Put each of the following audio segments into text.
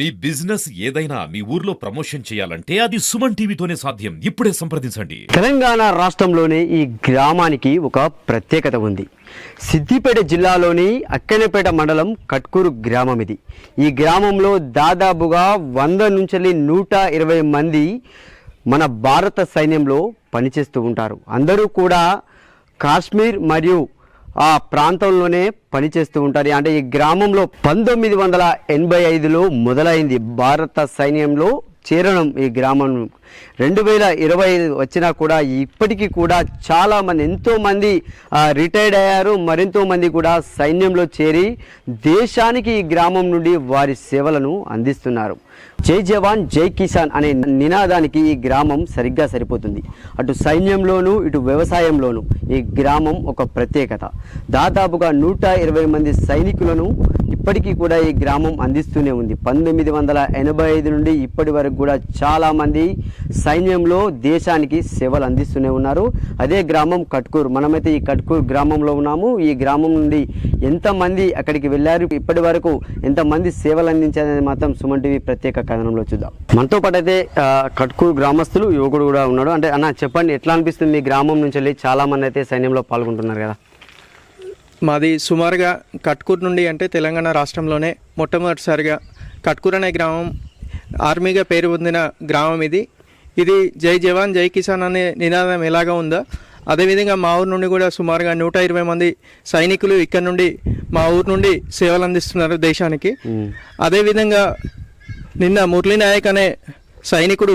మీ business ఏదైనా మీ ఊర్లో promotion చేయాలంటే అది సుమన్ టీవీతోనే సాధ్యం. ఇప్పుడే సంప్రదించండి. తెలంగాణ రాష్ట్రంలోని ఈ గ్రామానికి ఒక ప్రత్యేకత ఉంది. సిద్దిపేట జిల్లాలోని అక్కెనపేట మండలం కట్కూరు గ్రామం ఇది. ఈ గ్రామంలో దాదాపుగా 100 నుంచి 120 మంది మన భారత సైన్యంలో పనిచేస్తూ ఉంటారు. అందరూ కూడా కాశ్మీర్ మరియు ఆ ప్రాంతంలోనే పనిచేస్తూ ఉంటారు. అంటే ఈ గ్రామంలో 1985లో మొదలైంది భారత సైన్యంలో చేరడం. ఈ గ్రామం 2025 వచ్చినా కూడా ఇప్పటికీ కూడా చాలామంది ఎంతోమంది రిటైర్డ్ అయ్యారు. మరెంతో మంది కూడా సైన్యంలో చేరి దేశానికి ఈ గ్రామం నుండి వారి సేవలను అందిస్తున్నారు. జై జవాన్ జై కిసాన్ అనే నినాదానికి ఈ గ్రామం సరిగ్గా సరిపోతుంది. అటు సైన్యంలోనూ ఇటు వ్యవసాయంలోనూ ఈ గ్రామం ఒక ప్రత్యేకత. దాదాపుగా 120 మంది సైనికులను ఇప్పటికీ కూడా ఈ గ్రామం అందిస్తూనే ఉంది. 1985 నుండి ఇప్పటి వరకు కూడా చాలామంది సైన్యంలో దేశానికి సేవలు అందిస్తూనే ఉన్నారు. అదే గ్రామం కట్కూరు. మనమైతే ఈ కట్కూరు గ్రామంలో ఉన్నాము. ఈ గ్రామం నుండి ఎంతమంది అక్కడికి వెళ్ళారు, ఇప్పటి వరకు ఎంతమంది సేవలు అందించారనేది మాత్రం సుమన్ టీవీ ప్రత్యేక కథనంలో చూద్దాం. మనతో పాటు అయితే కట్కూరు గ్రామస్తులు యువకుడు కూడా ఉన్నాడు. అంటే అన్న చెప్పండి, ఎట్లా అనిపిస్తుంది మీ గ్రామం నుంచి వెళ్ళి చాలామంది అయితే సైన్యంలో పాల్గొంటున్నారు కదా? మాది సుమారుగా కట్కూరు నుండి అంటే తెలంగాణ రాష్ట్రంలోనే మొట్టమొదటిసారిగా కట్కూరు అనే గ్రామం ఆర్మీగా పేరు పొందిన గ్రామం ఇది. ఇది జై జవాన్ జై కిసాన్ అనే నినాదం ఎలాగా ఉందో అదేవిధంగా మా ఊరు నుండి కూడా సుమారుగా 120 మంది సైనికులు ఇక్కడ నుండి మా ఊరు నుండి సేవలు అందిస్తున్నారు దేశానికి. అదేవిధంగా నిన్న మురళీ నాయక్ అనే సైనికుడు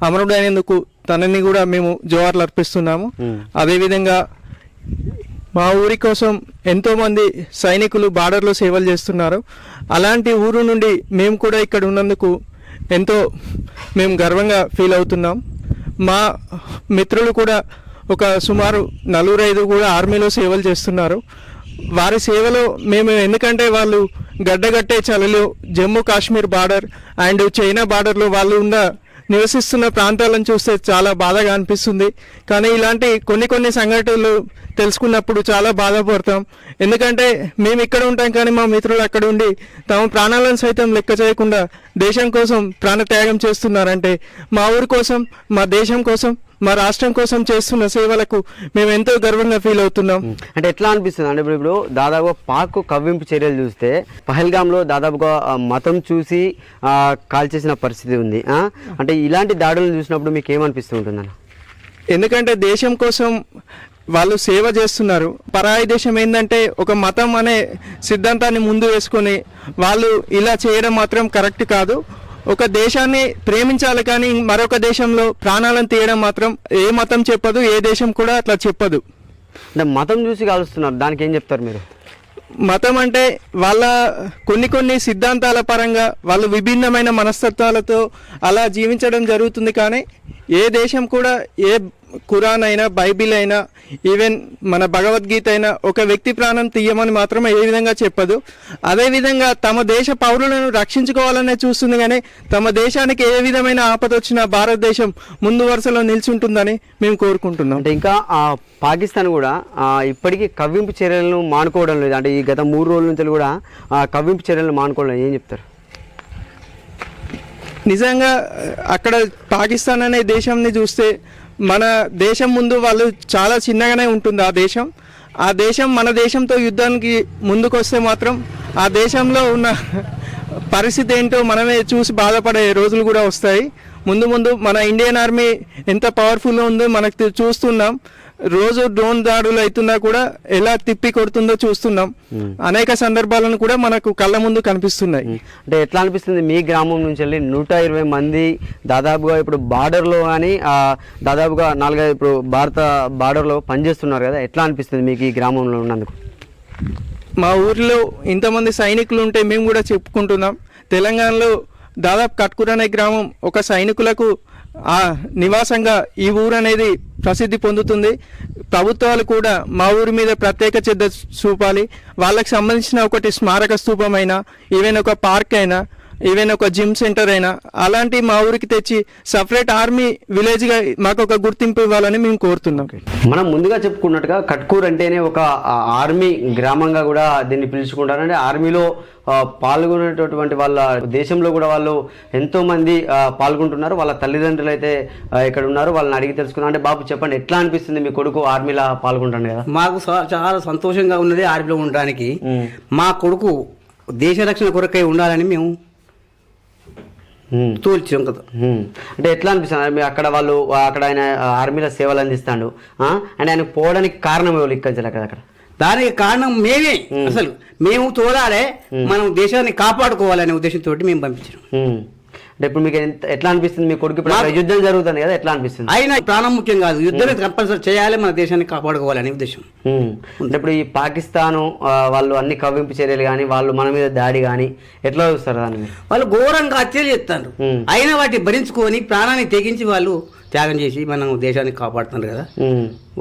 అమరుడు అయినందుకు తనని కూడా మేము జోహార్లు అర్పిస్తున్నాము. అదేవిధంగా మా ఊరి కోసం ఎంతోమంది సైనికులు బార్డర్లో సేవలు చేస్తున్నారు. అలాంటి ఊరు నుండి మేము కూడా ఇక్కడ ఉన్నందుకు ఎంతో మేము గర్వంగా ఫీల్ అవుతున్నాం. మా మిత్రులు కూడా ఒక సుమారు 4-5 కూడా ఆర్మీలో సేవలు చేస్తున్నారు. వారి సేవలో మేము ఎందుకంటే వాళ్ళు గడ్డగట్టే చలిలో Jammu Kashmir border and China బార్డర్లో వాళ్ళు నివసిస్తున్న ప్రాంతాలను చూస్తే చాలా బాధగా అనిపిస్తుంది. కానీ ఇలాంటి కొన్ని సంఘటనలు తెలుసుకున్నప్పుడు చాలా బాధపడతాం. ఎందుకంటే మేము ఇక్కడ ఉంటాం కానీ మా మిత్రులు అక్కడ ఉండి తమ ప్రాణాలను సైతం లెక్క చేయకుండా దేశం కోసం ప్రాణత్యాగం చేస్తున్నారంటే మా ఊరి కోసం, మా దేశం కోసం, మా రాష్ట్రం కోసం చేస్తున్న సేవలకు మేము ఎంతో గర్వంగా ఫీల్ అవుతున్నాం. అంటే ఎట్లా అనిపిస్తుంది అంటే ఇప్పుడు దాదాపుగా పాక్ కవ్వింపు చర్యలు చూస్తే పహల్గామ్లో దాదాపుగా మతం చూసి కాల్చేసిన పరిస్థితి ఉంది. అంటే ఇలాంటి దాడులను చూసినప్పుడు మీకు ఏమనిపిస్తుంటుందన్న? ఎందుకంటే దేశం కోసం వాళ్ళు సేవ చేస్తున్నారు. పరాయి దేశం ఏంటంటే ఒక మతం అనే సిద్ధాంతాన్ని ముందు వేసుకొని వాళ్ళు ఇలా చేయడం మాత్రం కరెక్ట్ కాదు. ఒక దేశాన్ని ప్రేమించాలి కానీ మరొక దేశంలో ప్రాణాలను తీయడం మాత్రం ఏ మతం చెప్పదు, ఏ దేశం కూడా అట్లా చెప్పదు. అంటే మతం చూసి కాలుస్తున్నారు, దానికి ఏం చెప్తారు మీరు? మతం అంటే వాళ్ళ కొన్ని సిద్ధాంతాల పరంగా వాళ్ళు విభిన్నమైన మనస్తత్వాలతో అలా జీవించడం జరుగుతుంది. కానీ ఏ దేశం కూడా ఏ ఖురాన్ అయినా, బైబిల్ అయినా, ఈవెన్ మన భగవద్గీత అయినా ఒక వ్యక్తి ప్రాణం తీయమని మాత్రం ఏ విధంగా చెప్పదు. అదేవిధంగా తమ దేశ పౌరులను రక్షించుకోవాలనే చూస్తుంది. కానీ తమ దేశానికి ఏ విధమైన ఆపద వచ్చినా భారతదేశం ముందు వరుసలో నిల్చుంటుందని మేము కోరుకుంటున్నాం. అంటే ఇంకా పాకిస్తాన్ కూడా ఇప్పటికీ కవ్వింపు చర్యలను మానుకోవడం లేదు. అంటే ఈ గత 3 రోజుల నుంచి కూడా కవ్వింపు చర్యలను మానుకోవడం ఏం చెప్తారు? నిజంగా అక్కడ పాకిస్తాన్ అనే దేశంని చూస్తే మన దేశం ముందు వాళ్ళు చాలా చిన్నగానే ఉంటుంది. ఆ దేశం మన దేశంతో యుద్ధానికి ముందుకు వస్తే మాత్రం ఆ దేశంలో ఉన్న పరిస్థితి ఏంటో మనమే చూసి బాధపడే రోజులు కూడా వస్తాయి. ముందు మన ఇండియన్ ఆర్మీ ఎంత పవర్ఫుల్గా ఉందో మనకు చూస్తున్నాం. రోజు డ్రోన్ దాడులు అవుతున్నా కూడా ఎలా తిప్పి కొడుతుందో చూస్తున్నాం. అనేక సందర్భాలను కూడా మనకు కళ్ళ ముందు కనిపిస్తున్నాయి. అంటే ఎట్లా అనిపిస్తుంది మీ గ్రామం నుంచి వెళ్ళి 120 మంది దాదాపుగా ఇప్పుడు బార్డర్లో కానీ దాదాపుగా 4-5 ఇప్పుడు భారత బార్డర్లో పనిచేస్తున్నారు కదా, ఎట్లా అనిపిస్తుంది మీకు ఈ గ్రామంలో ఉన్నందుకు? మా ఊరిలో ఇంతమంది సైనికులు ఉంటే మేము కూడా చెప్పుకుంటున్నాం. తెలంగాణలో దాదాపు కట్కూరు అనే గ్రామం ఒక సైనికులకు నివాసంగా ఈ ఊరు అనేది ప్రసిద్ధి పొందుతుంది. ప్రభుత్వాలు కూడా మా ఊరి మీద ప్రత్యేక శ్రద్ధ చూపాలి. వాళ్ళకి సంబంధించిన ఒకటి స్మారక స్తూపం అయినా, ఈవెన్ ఒక పార్క్ అయినా ఈవెన్ ఒక జిమ్ సెంటర్ అయినా అలాంటి మా ఊరికి తెచ్చి సపరేట్ ఆర్మీ విలేజ్గా మాకు ఒక గుర్తింపు ఇవ్వాలని మేము కోరుతున్నాం. మనం ముందుగా చెప్పుకున్నట్టుగా కట్కూర్ అంటేనే ఒక ఆర్మీ గ్రామంగా కూడా దీన్ని పిలుచుకుంటారు. అంటే ఆర్మీలో పాల్గొనేటటువంటి వాళ్ళ దేశంలో కూడా వాళ్ళు ఎంతో మంది పాల్గొంటున్నారు. వాళ్ళ తల్లిదండ్రులు అయితే ఇక్కడ ఉన్నారు, వాళ్ళని అడిగి తెలుసుకున్నారు. అంటే బాబు చెప్పండి, ఎట్లా అనిపిస్తుంది మీ కొడుకు ఆర్మీలో పాల్గొంటాను కదా? మాకు చాలా సంతోషంగా ఉన్నది ఆర్మీలో ఉండడానికి. మా కొడుకు దేశ రక్షణ కొరకై ఉండాలని మేము తోల్చాం కదా. అంటే ఎట్లా అనిపిస్తుంది మీరు అక్కడ వాళ్ళు అక్కడ ఆయన ఆర్మీలో సేవలు అందిస్తాడు అంటే ఆయన పోవడానికి కారణం ఎవరు ఇక్కడ అక్కడ? దానికి కారణం మేమే. అసలు మేము తోలాలే, మనం దేశాన్ని కాపాడుకోవాలనే ఉద్దేశంతో మేము పంపించాం. అంటే ఇప్పుడు మీకు ఎట్లా అనిపిస్తుంది మీ కొడుకు యుద్ధం జరుగుతుంది కదా, ఎట్లా అనిపిస్తుంది? అయినా ప్రాణం ముఖ్యం కాదు, యుద్ధం కంపల్సరీ చేయాలి, మన దేశాన్ని కాపాడుకోవాలనే ఉద్దేశం. అంటే ఇప్పుడు ఈ పాకిస్తాను వాళ్ళు అన్ని కవ్వింపు చర్యలు కానీ వాళ్ళు మన మీద దాడి కానీ ఎట్లా చూస్తారు దాన్ని? వాళ్ళు ఘోరంగా హత్యలు చేస్తారు, అయినా వాటిని భరించుకొని ప్రాణాన్ని తెగించి వాళ్ళు త్యాగం చేసి మనం దేశాన్ని కాపాడుతున్నారు కదా.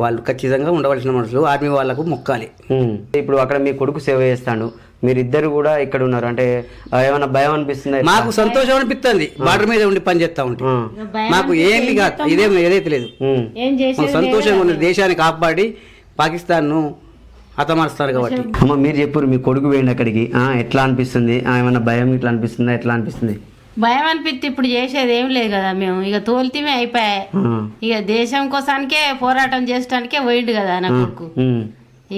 వాళ్ళు ఖచ్చితంగా ఉండవలసిన మనుషులు, ఆర్మీ వాళ్ళకు మొక్కాలి. ఇప్పుడు అక్కడ మీ కొడుకు సేవ చేస్తాడు, మీరిద్దరు కూడా ఇక్కడ ఉన్నారు, అంటే ఏమైనా భయం అనిపిస్తుంది? మాకు సంతోషం అనిపిస్తుంది, బార్డర్ మీద ఉండి పని చేస్తా ఉంటే మాకు ఏమి కాదు, ఏదైతే లేదు. సంతోషంగా ఉంది, దేశాన్ని కాపాడి పాకిస్తాన్ను హతమారుస్తారు కాబట్టి. అమ్మ మీరు చెప్పారు మీ కొడుకు పోయింది అక్కడికి, ఎట్లా అనిపిస్తుంది? ఏమైనా భయం ఇట్లా అనిపిస్తుందా? ఎట్లా అనిపిస్తుంది? భయం అనిపిస్తే ఇప్పుడు చేసేది ఏం లేదు కదా, మేము ఇక తోలితేమే అయిపోయాయి. ఇక దేశం కోసానికే పోరాటం చేయడానికే పోయిండు కదా నా కొడుకు.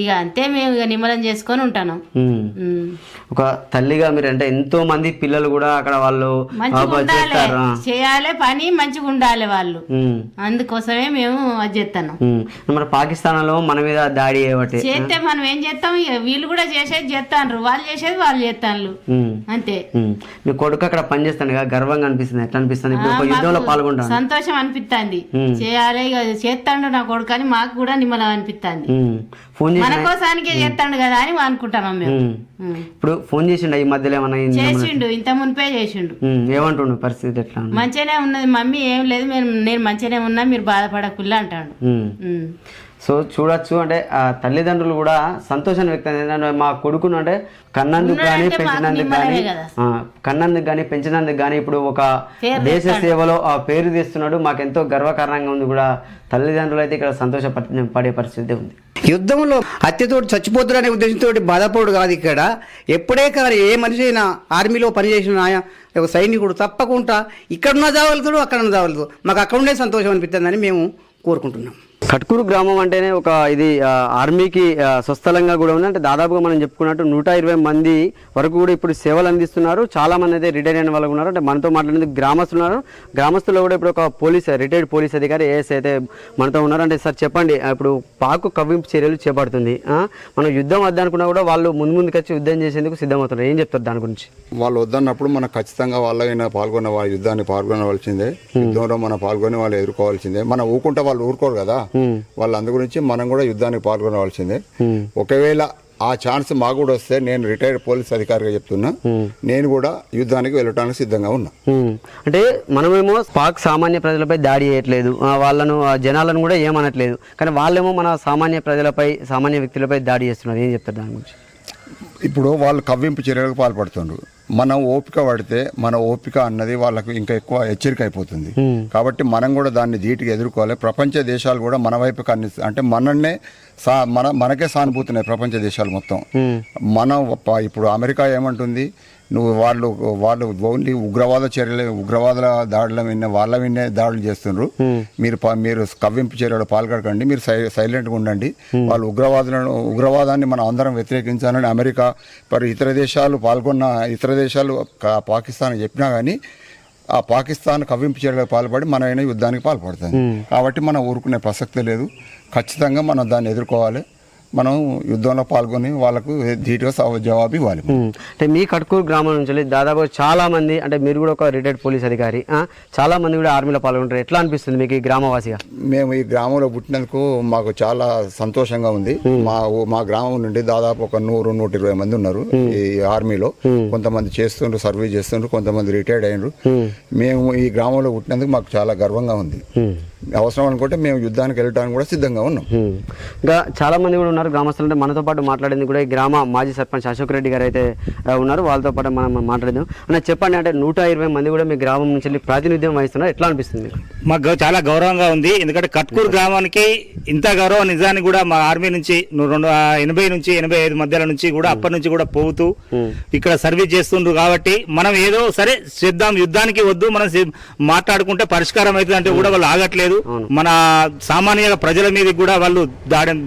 ఇక అంతే, మేము ఇక నిమ్మలం చేసుకొని ఉంటాను. ఒక తల్లిగా మీరు అంటే ఎంతో మంది పిల్లలు కూడా అక్కడ వాళ్ళు చేయాలి పని, మంచిగా ఉండాలి వాళ్ళు, అందుకోసమే మేము అది చేస్తాను. మరి పాకిస్తాన్ లో మన మీద దాడి చేస్తే మనం ఏం చేస్తాం, ఇక వీళ్ళు కూడా చేసేది చేస్తాను, వాళ్ళు చేసేది వాళ్ళు చేస్తాను అంతే. మీ కొడుకు అక్కడ పని చేస్తాను కదా, గర్వంగా అనిపిస్తుంది? ఎట్లా అనిపిస్తుంది? యుద్ధంలో పాల్గొంటాను, సంతోషం అనిపిస్తుంది, చేయాలి ఇక చేస్తాడు నా కొడుకు అని మాకు కూడా నిమ్మలం అనిపిస్తుంది. మన కోసానికే చేస్తాడు కదా అని అనుకుంటాం మేము. ఇప్పుడు ఫోన్ చేసిండు ఈ మధ్యలో ఏమన్నా? చేసిండు, ఇంత మునిపే చేసిండు. ఏమంటుండు పరిస్థితి ఎట్లా? మంచిగానే ఉన్నది మమ్మీ, ఏం లేదు, నేను మంచిగానే ఉన్నా, మీరు బాధపడకుల్లా అంటాడు. సో చూడొచ్చు, అంటే తల్లిదండ్రులు కూడా సంతోషాన్ని వ్యక్తం చేస్తారు. మా కొడుకును అంటే కన్నందుకు కానీ పెంచినందుకు కానీ ఇప్పుడు ఒక దేశ సేవలో ఆ పేరు తీస్తున్నాడు, మాకెంతో గర్వకారణంగా ఉంది కూడా. తల్లిదండ్రులు అయితే ఇక్కడ సంతోషపడే పరిస్థితి ఉంది. యుద్ధంలో హత్యతో చచ్చిపోతున్న ఉద్దేశంతో బాధపడు కాదు ఇక్కడ. ఎప్పుడే కానీ ఏ మనిషి అయినా ఆర్మీలో పనిచేసిన ఒక సైనికుడు తప్పకుండా ఇక్కడున్న జావలుతాడు, అక్కడున్న జావలుతాడు. మాకు అక్కడ ఉండే సంతోషం అనిపిస్తుందని మేము కోరుకుంటున్నాం. కట్కూరు గ్రామం అంటేనే ఒక ఇది ఆర్మీకి స్వస్థలంగా కూడా ఉంది. అంటే దాదాపుగా మనం చెప్పుకున్నట్టు 120 మంది వరకు కూడా ఇప్పుడు సేవలు అందిస్తున్నారు. చాలా మంది అయితే రిటైర్ అయిన వాళ్ళు ఉన్నారు. అంటే మనతో మాట్లాడేందుకు గ్రామస్తులు ఉన్నారు. గ్రామస్తుల్లో కూడా ఇప్పుడు ఒక రిటైర్డ్ పోలీస్ అధికారి ఏఎస్ అయితే మనతో ఉన్నారు. అంటే సార్ చెప్పండి, ఇప్పుడు పాకు కవ్వింపు చర్యలు చేపడుతుంది, మనం యుద్ధం వద్దనుకున్నా కూడా వాళ్ళు ముందుకు వచ్చి యుద్ధం చేసేందుకు సిద్ధమవుతున్నారు, ఏం చెప్తారు దాని గురించి? వాళ్ళు వద్దన్నప్పుడు మనం ఖచ్చితంగా వాళ్ళైనా యుద్ధాన్ని పాల్గొనవలసిందే, యుద్ధంలో మనం పాల్గొని వాళ్ళు ఎదుర్కోవాల్సిందే. మనం ఊరుకుంటే వాళ్ళు ఊరుకోరు కదా, వాళ్ళ అందు గురించి మనం కూడా యుద్ధానికి పాల్గొనవలసిందే. ఒకవేళ ఆ ఛాన్స్ మాకు కూడా వస్తే, నేను రిటైర్డ్ పోలీస్ అధికారిగా చెప్తున్నా, నేను కూడా యుద్ధానికి వెళ్ళడానికి సిద్ధంగా ఉన్నా. అంటే మనమేమో పాక్ సామాన్య ప్రజలపై దాడి చేయట్లేదు, వాళ్ళను జనాలను కూడా ఏమనట్లేదు, కానీ వాళ్ళేమో మన సామాన్య ప్రజలపై సామాన్య వ్యక్తులపై దాడి చేస్తున్నారు, ఏం చెప్తారు దాని గురించి? ఇప్పుడు వాళ్ళు కవ్వింపు చర్యలకు పాల్పడుతుండ్రు. మనం ఓపిక పడితే మన ఓపిక అన్నది వాళ్ళకు ఇంకా ఎక్కువ హెచ్చరిక అయిపోతుంది. కాబట్టి మనం కూడా దాన్ని ధీటుగా ఎదుర్కోవాలి. ప్రపంచ దేశాలు కూడా మన వైపు అంటే మనకే సానుభూతున్నాయి ప్రపంచ దేశాలు మొత్తం. ఇప్పుడు అమెరికా ఏమంటుంది, నువ్వు వాళ్ళు ఓన్లీ ఉగ్రవాద చర్యలు, ఉగ్రవాదుల దాడుల వాళ్ళ విన్నే దాడులు చేస్తున్నారు, మీరు కవ్వింపు చర్యలు పాల్గొనకండి, మీరు సైలెంట్గా ఉండండి, వాళ్ళు ఉగ్రవాదాన్ని మనం అందరం వ్యతిరేకించాలని అమెరికా ఇతర దేశాలు ఇతర దేశాలు పాకిస్తాన్ చెప్పినా కానీ ఆ పాకిస్తాన్ కవ్వింపు చర్యలకు పాల్పడి మనమైనా యుద్ధానికి పాల్పడుతుంది. కాబట్టి మనం ఊరుకునే ప్రసక్తే లేదు, ఖచ్చితంగా మనం దాన్ని ఎదుర్కోవాలి. మనం యుద్ధంలో పాల్గొని వాళ్ళకు ధీటుగా జవాబు ఇవ్వాలి. అంటే మీ కట్కూరు గ్రామం నుంచి దాదాపు చాలా మంది, అంటే మీరు కూడా ఒక రిటైర్డ్ పోలీస్ అధికారి, చాలా మంది కూడా ఆర్మీలో పాల్గొంటారు, ఎట్లా అనిపిస్తుంది మీకు ఈ గ్రామవాసిగా? మేము ఈ గ్రామంలో పుట్టినందుకు మాకు చాలా సంతోషంగా ఉంది. మా గ్రామం నుండి దాదాపు ఒక 100-120 మంది ఉన్నారు ఈ ఆర్మీలో. కొంతమంది చేస్తుండ్రు, సర్వీస్ చేస్తుండ్రు, కొంతమంది రిటైర్డ్ అయినరు. మేము ఈ గ్రామంలో పుట్టినందుకు మాకు చాలా గర్వంగా ఉంది. అవసరం అనుకుంటే మేము యుద్ధానికి వెళ్ళడానికి కూడా సిద్ధంగా ఉన్నాం. ఇంకా చాలా మంది కూడా ఉన్నారు గ్రామస్తులు. అంటే మనతో పాటు మాట్లాడింది కూడా ఈ గ్రామ మాజీ సర్పంచ్ అశోక్ రెడ్డి గారు అయితే ఉన్నారు. వాళ్ళతో పాటు మనం మాట్లాడదాం. అన్న చెప్పండి, అంటే 120 మంది కూడా మీ గ్రామం నుంచి వెళ్ళి ప్రాతినిధ్యం వహిస్తున్నారు, ఎట్లా అనిపిస్తుంది మీకు? మాకు చాలా గౌరవంగా ఉంది. ఎందుకంటే కట్కూరు గ్రామానికి ఇంత గౌరవం నిజానికి కూడా మా ఆర్మీ నుంచి 80 నుంచి 85 మధ్యలో నుంచి కూడా అప్పటి నుంచి కూడా పోతూ ఇక్కడ సర్వీస్ చేస్తుండ్రు. కాబట్టి మనం ఏదో సరే చేద్దాం, యుద్ధానికి వద్దు, మనం మాట్లాడుకుంటే పరిష్కారం అవుతుంది అంటే కూడా వాళ్ళు ఆగట్లేదు. మన సామాన్య ప్రజల మీద కూడా వాళ్ళు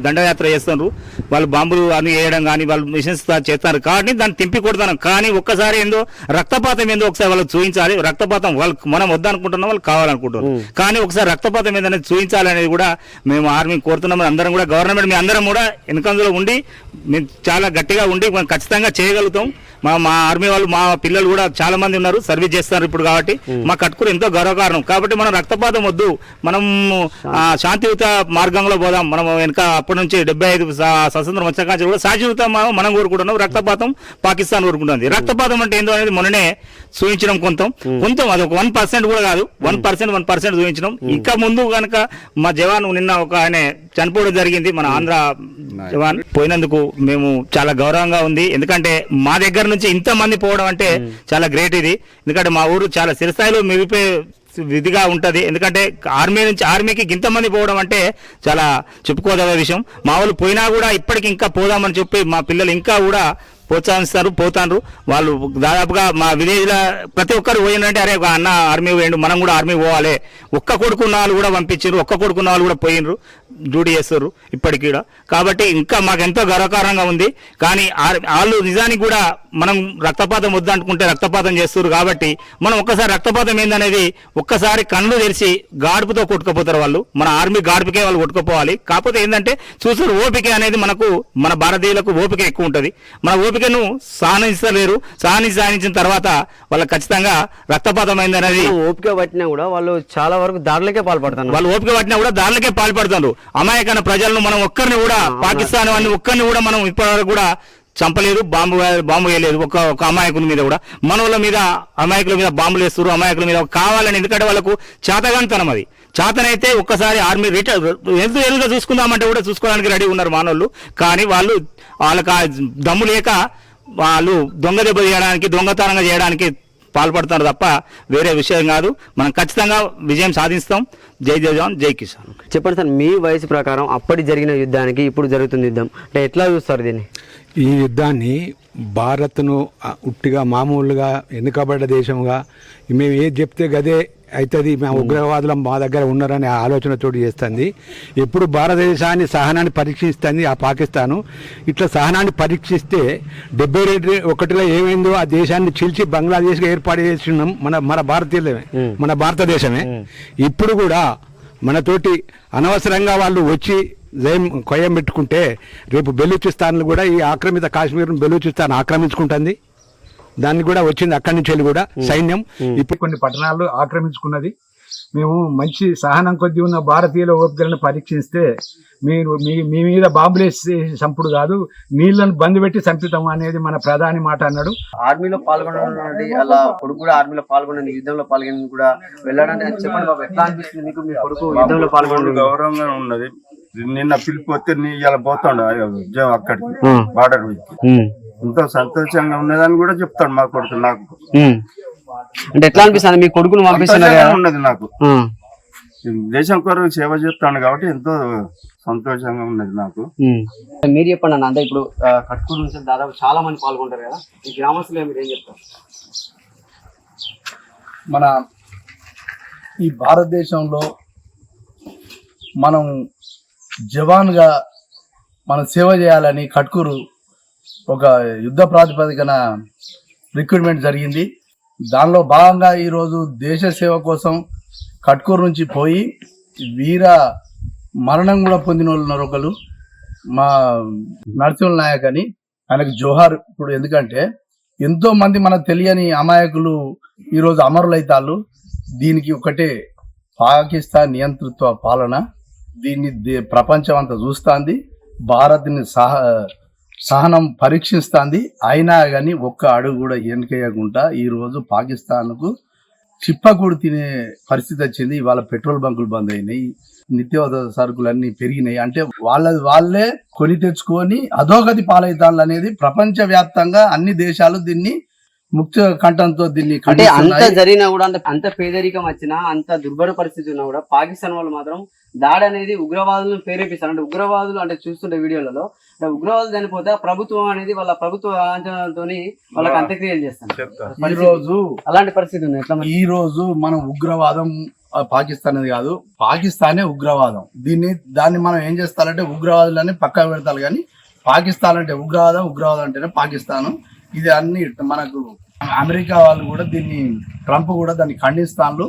దండయాత్ర చేస్తున్నారు. వాళ్ళు బాంబులు అని వేయడం కానీ వాళ్ళు మిషన్స్ చేస్తారు కాబట్టి దాన్ని తింపి కొడతాను. కానీ ఒక్కసారి ఏందో రక్తపాతం ఏందో ఒకసారి వాళ్ళకి చూపించాలి. రక్తపాతం వాళ్ళు మనం వద్దనుకుంటున్నాం, వాళ్ళు కావాలనుకుంటున్నాం. కానీ ఒకసారి రక్తపాతం ఏందనేది చూపించాలి అనేది కూడా మేము ఆర్మీ కోరుతున్నాం. అందరం కూడా గవర్నమెంట్ మీ అందరం కూడా వెనుకందులో ఉండి మేము చాలా గట్టిగా ఉండి మనం ఖచ్చితంగా చేయగలుగుతాం. మా ఆర్మీ వాళ్ళు మా పిల్లలు కూడా చాలా మంది ఉన్నారు, సర్వీస్ చేస్తున్నారు ఇప్పుడు. కాబట్టి మా కట్కూరు ఎంతో గౌరవకారణం. కాబట్టి మనం రక్తపాతం వద్దు, మనం శాంతియుత మార్గంలో పోదాం. మనం వెనక అప్పటి నుంచి 75 స్వతంత్రం వచ్చాక కూడా శాంతియుత మనం కోరుకుంటున్నాం. రక్తపాతం పాకిస్తాన్ కోరుకుంటుంది. రక్తపాతం అంటే ఏందో అనేది మొన్ననే చూపించడం కొంత అది ఒక 1% కూడా కాదు, 1% చూపించడం. ఇంకా ముందు కనుక మా జవాన్ నిన్న ఒక ఆయన చనిపోవడం జరిగింది, మన ఆంధ్ర జవాన్ పోయినందుకు మేము చాలా గౌరవంగా ఉంది. ఎందుకంటే మా దగ్గర నుంచి ఇంత మంది పోవడం అంటే చాలా గ్రేట్ ఇది. ఎందుకంటే మా ఊరు చాలా చిరస్థాయిలో మిగిలిపోయే విధిగా ఉంటది. ఎందుకంటే ఆర్మీకి ఇంతమంది పోవడం అంటే చాలా చెప్పుకోదగ్గ విషయం. మా వాళ్ళు పోయినా కూడా ఇప్పటికి ఇంకా పోదామని చెప్పి మా పిల్లలు ఇంకా కూడా ప్రోత్సహిస్తారు, పోతాండ్రు. వాళ్ళు దాదాపుగా మా విలేజ్ లో ప్రతి ఒక్కరు పోయిందంటే అరే ఒక అన్న ఆర్మీ పోయిండు, మనం కూడా ఆర్మీ పోవాలి. ఒక్క కొడుకున్న వాళ్ళు కూడా పంపించారు, ఒక్క కొడుకున్న వాళ్ళు కూడా పోయినరు, డ్యూటీ చేస్తారు ఇప్పటికీ కూడా. కాబట్టి ఇంకా మాకు ఎంతో గర్వకారంగా ఉంది. కానీ వాళ్ళు నిజానికి కూడా మనం రక్తపాతం వద్దనుకుంటే రక్తపాతం చేస్తారు. కాబట్టి మనం ఒక్కసారి రక్తపాతం ఏందనేది ఒక్కసారి కళ్ళు తెరిచి గాడుపుతో కొట్టుకుపోతారు వాళ్ళు. మన ఆర్మీ గాడుపుకే వాళ్ళు కొట్టుకుపోవాలి. కాకపోతే ఏంటంటే చూసారు ఓపిక అనేది మనకు మన భారతీయులకు ఓపిక ఎక్కువ ఉంటుంది. మన ఓపికను సహనిస్తలేరు. సహనించిన తర్వాత వాళ్ళకి ఖచ్చితంగా రక్తపాతం అయింది అనేది. ఓపిక పట్టినా కూడా వాళ్ళు చాలా వరకు దాడులకే పాల్పడతారు. వాళ్ళు ఓపిక పట్టినా కూడా దాడులకే పాల్పడుతున్నారు. అమాయకమైన ప్రజలను మనం ఒక్కరిని కూడా పాకిస్తాన్ అన్ని ఒక్కరిని కూడా మనం ఇప్పటివరకు కూడా చంపలేదు, బాంబు వేయలేదు. ఒక అమాయకుల మీద కూడా మనోళ్ళ మీద అమాయకుల మీద బాంబులు వేస్తారు, అమాయకుల మీద కావాలని. ఎందుకంటే వాళ్ళకు చేతగానితనం అది. చేతనైతే ఒక్కసారి ఆర్మీ ఎదురుగా చూసుకుందామంటే కూడా చూసుకోవడానికి రెడీ ఉన్నారు మానవులు. కానీ వాళ్ళకి దమ్ము లేక వాళ్ళు దొంగ దెబ్బ చేయడానికి, దొంగతనంగా చేయడానికి పాల్పడుతున్నారు తప్ప వేరే విషయం కాదు. మనం ఖచ్చితంగా విజయం సాధిస్తాం. జై జవాన్, జై కిసాన్. చెప్పండి సార్, మీ వయసు ప్రకారం అప్పటి జరిగిన యుద్ధానికి ఇప్పుడు జరుగుతున్న యుద్ధం అంటే ఎట్లా చూస్తారు దీన్ని? ఈ యుద్ధాన్ని భారత్ను ఉట్టిగా మామూలుగా ఎన్నుకబడ్డ దేశంగా మేము ఏది చెప్తే గదే అవుతుంది, మా ఉగ్రవాదులు మా దగ్గర ఉన్నారనే ఆలోచనతో చేస్తుంది. ఎప్పుడు భారతదేశాన్ని సహనాన్ని పరీక్షిస్తుంది ఆ పాకిస్తాను. ఇట్లా సహనాన్ని పరీక్షిస్తే 1971లో ఏమైందో ఆ దేశాన్ని చీల్చి బంగ్లాదేశ్గా ఏర్పాటు చేస్తున్నాం మన భారతదేశమే. ఇప్పుడు కూడా మనతోటి అనవసరంగా వాళ్ళు వచ్చి కొయ్యం పెట్టుకుంటే రేపు బెలూచిస్తాన్లు కూడా ఈ ఆక్రమిత కాశ్మీర్ను బెలూచిస్తాన్ ఆక్రమించుకుంటుంది. దాన్ని కూడా వచ్చింది అక్కడి నుంచి వెళ్ళి కూడా సైన్యం. ఇప్పుడు కొన్ని పట్టణాలు ఆక్రమించుకున్నది. మేము మంచి సహనం కొద్ది ఉన్న భారతీయుల ఓపికలను పరీక్షిస్తే మీరు మీ మీద బాంబులేసి చంపుడు కాదు, నీళ్లను బంద్ పెట్టి చంపుతాము అనేది మన ప్రధాని మాట అన్నాడు. ఆర్మీలో పాల్గొనడానికి అలా కొడుకు కూడా ఆర్మీలో పాల్గొనండి, యుద్ధంలో పాల్గొని కూడా వెళ్ళడానికి చెప్పండి బాబు, ఎట్లా అనిపిస్తుంది మీకు మీ కొడుకు యుద్ధంలో పాల్గొనడం? గౌరవంగా ఉన్నది. నిన్న పిలిపి వస్తే ఇలా పోతాడు అక్కడికి బార్డర్ మీదకి, ఎంతో సంతోషంగా ఉన్నదని కూడా చెప్తాడు మా కొడుకు. నాకు అంటే ఎట్లా అనిపిస్తుంది మీ కొడుకును పంపిస్తున్నారు ఉన్నది, నాకు దేశం కొరకు సేవ చేస్తాడు కాబట్టి ఎంతో సంతోషంగా ఉన్నది నాకు. మీరు చెప్పండి అన్న, అంటే ఇప్పుడు కట్కూరు నుంచి దాదాపు చాలా మంది పాల్గొంటారు కదా, ఈ గ్రామస్తులు మీరు ఏం చెప్తారు? మన ఈ భారతదేశంలో మనం జవాన్గా మనం సేవ చేయాలని కట్కూరు ఒక యుద్ధ ప్రాతిపదికన రిక్రూట్మెంట్ జరిగింది. దానిలో భాగంగా ఈరోజు దేశ సేవ కోసం కట్కూరు నుంచి పోయి వీర మరణం కూడా పొందిన వాళ్ళు ఉన్నారు. ఒకరు మా నరసింహ నాయక్ అని, ఆయనకు జోహార్. ఇప్పుడు ఎందుకంటే ఎంతో మంది మనకు తెలియని అమాయకులు ఈరోజు అమరులైతాళ్ళు. దీనికి ఒకటే పాకిస్తాన్ నియంతృత్వ పాలన. దీన్ని ప్రపంచం అంతా చూస్తుంది, భారత్ని సహనం పరీక్షిస్తుంది. అయినా కానీ ఒక్క అడుగు కూడా వెనకేయకుండా ఈరోజు పాకిస్తాన్కు చిప్పకూడు తినే పరిస్థితి వచ్చింది. ఇవాళ పెట్రోల్ బంకులు బంద్ అయినాయి, నిత్యావసర సరుకులు అన్ని పెరిగినాయి. అంటే వాళ్ళే కొని తెచ్చుకొని అధోగతి పాలవుతాళ్ళు అనేది ప్రపంచ వ్యాప్తంగా అన్ని దేశాలు దీన్ని ముఖ్య కంఠంతో దీన్ని అంటే అంత ఖండిస్తున్నాయి. జరిగినా కూడా అంత పేదరికం వచ్చినా, అంత దుర్భర పరిస్థితి ఉన్నా కూడా పాకిస్తాన్ వాళ్ళు మాత్రం దాడి అనేది ఉగ్రవాదులను ప్రేరేపిస్తారు. అంటే ఉగ్రవాదులు అంటే చూస్తుంటే వీడియోలలో ఉగ్రవాదులు చనిపోతే ప్రభుత్వం అనేది వాళ్ళ ప్రభుత్వ అంచనాలతో వాళ్ళకి అంత్యక్రియలు చేస్తారు. ఈ రోజు అలాంటి పరిస్థితి ఉంది. ఎట్లా మరి? ఈ రోజు మనం ఉగ్రవాదం పాకిస్తాన్ అనేది కాదు, పాకిస్తానే ఉగ్రవాదం. దాన్ని మనం ఏం చేస్తారంటే ఉగ్రవాదులని పక్కకు పెడతారు. కానీ పాకిస్తాన్ అంటే ఉగ్రవాదం అంటేనే పాకిస్తాన్. ఇది అన్ని మనకు అమెరికా వాళ్ళు కూడా దీన్ని, ట్రంప్ కూడా దాన్ని ఖండిస్తాను.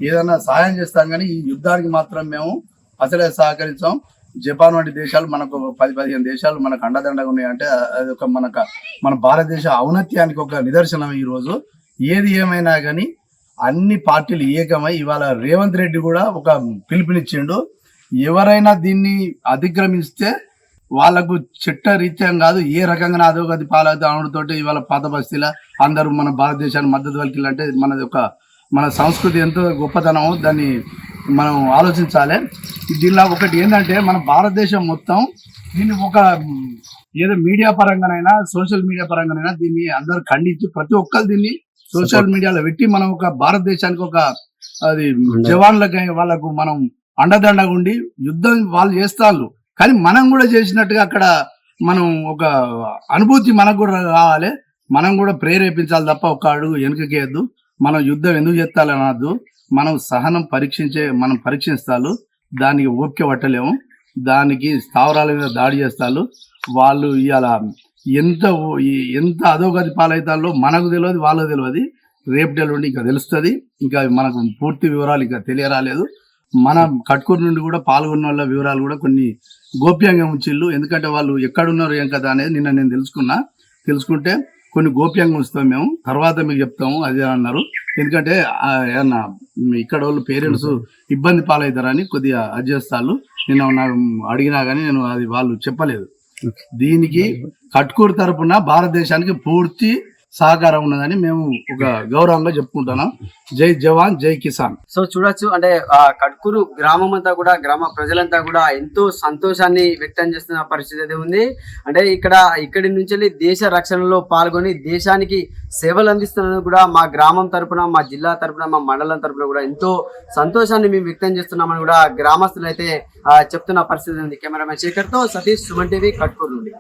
ఏదైనా సహాయం చేస్తాం కానీ ఈ యుద్ధానికి మాత్రం మేము అసలే సహకరించాం. జపాన్ వంటి దేశాలు మనకు 10-15 దేశాలు మనకు అండదండగా ఉన్నాయంటే అది ఒక మన భారతదేశ ఔన్నత్యానికి ఒక నిదర్శనం. ఈ రోజు ఏది ఏమైనా కానీ అన్ని పార్టీలు ఏకమై ఇవాళ రేవంత్ రెడ్డి కూడా ఒక పిలుపునిచ్చిండు. ఎవరైనా దీన్ని అతిక్రమిస్తే వాళ్ళకు చట్టరీత్యం కాదు, ఏ రకంగా అధోగతి పాలవుతా అనడంతో ఇవాళ పాత బస్తీల అందరూ మన భారతదేశాన్ని మద్దతు పలికిలంటే మన సంస్కృతి ఎంతో గొప్పతనమో దాన్ని మనం ఆలోచించాలి. దీనిలో ఒకటి ఏంటంటే మన భారతదేశం మొత్తం దీన్ని ఒక ఏదో మీడియా పరంగానైనా సోషల్ మీడియా పరంగానైనా దీన్ని అందరు ఖండించి ప్రతి ఒక్కరు దీన్ని సోషల్ మీడియాలో పెట్టి మనం ఒక భారతదేశానికి ఒక అది జవాన్లకి వాళ్ళకు మనం అండదండగా ఉండి యుద్ధం వాళ్ళు చేస్తారు. కానీ మనం కూడా చేసినట్టుగా అక్కడ మనం ఒక అనుభూతి మనకు కూడా కావాలి. మనం కూడా ప్రేరేపించాలి తప్ప ఒక అడుగు వెనుకకేయద్దు. మనం యుద్ధం ఎందుకు చేస్తాలని అనద్దు. మనం సహనం మనం పరీక్షిస్తాలు, దానికి ఓపిక పట్టలేము. దానికి స్థావరాల మీద దాడి చేస్తారు. వాళ్ళు ఇవాళ ఎంత అధోగతి పాలవుతాలో మనకు తెలియదు, వాళ్ళకు తెలియదు. రేపటి నుండి ఇంకా తెలుస్తుంది. ఇంకా మనకు పూర్తి వివరాలు ఇంకా తెలియరాలేదు. మన కట్కూరు నుండి కూడా పాల్గొన్న వాళ్ళ వివరాలు కూడా కొన్ని గోప్యంగా ఉంచిళ్ళు. ఎందుకంటే వాళ్ళు ఎక్కడున్నారు ఏం కదా అనేది నిన్న నేను తెలుసుకుంటే కొన్ని గోప్యంగా ఉంచుతాం మేము, తర్వాత మీకు చెప్తాము అది అన్నారు. ఎందుకంటే ఏమన్నా ఇక్కడ వాళ్ళు పేరెంట్స్ ఇబ్బంది పాలవుతారని కొద్దిగా అడ్జేస్తాళ్ళు. నిన్న అడిగినా కానీ నేను అది వాళ్ళు చెప్పలేదు. దీనికి కట్కూరు తరపున భారతదేశానికి పూర్తి సహకారం ఉన్నదని మేము ఒక గౌరవంగా చెప్పుకుంటున్నాం. జై జవాన్ జై కిసాన్. సో చూడొచ్చు, అంటే ఆ కట్కూరు గ్రామం అంతా కూడా, గ్రామ ప్రజలంతా కూడా ఎంతో సంతోషాన్ని వ్యక్తం చేస్తున్న పరిస్థితి అయితే ఉంది. అంటే ఇక్కడి నుంచి దేశ రక్షణలో పాల్గొని దేశానికి సేవలు అందిస్తున్నందుకు కూడా మా గ్రామం తరపున, మా జిల్లా తరపున, మా మండలం తరపున కూడా ఎంతో సంతోషాన్ని మేము వ్యక్తం చేస్తున్నామని కూడా గ్రామస్తులు అయితే చెప్తున్న పరిస్థితి ఉంది. కెమెరామెన్ శేఖర్తో సతీష్, సుమన్ టీవీ, కట్కూరు నుండి.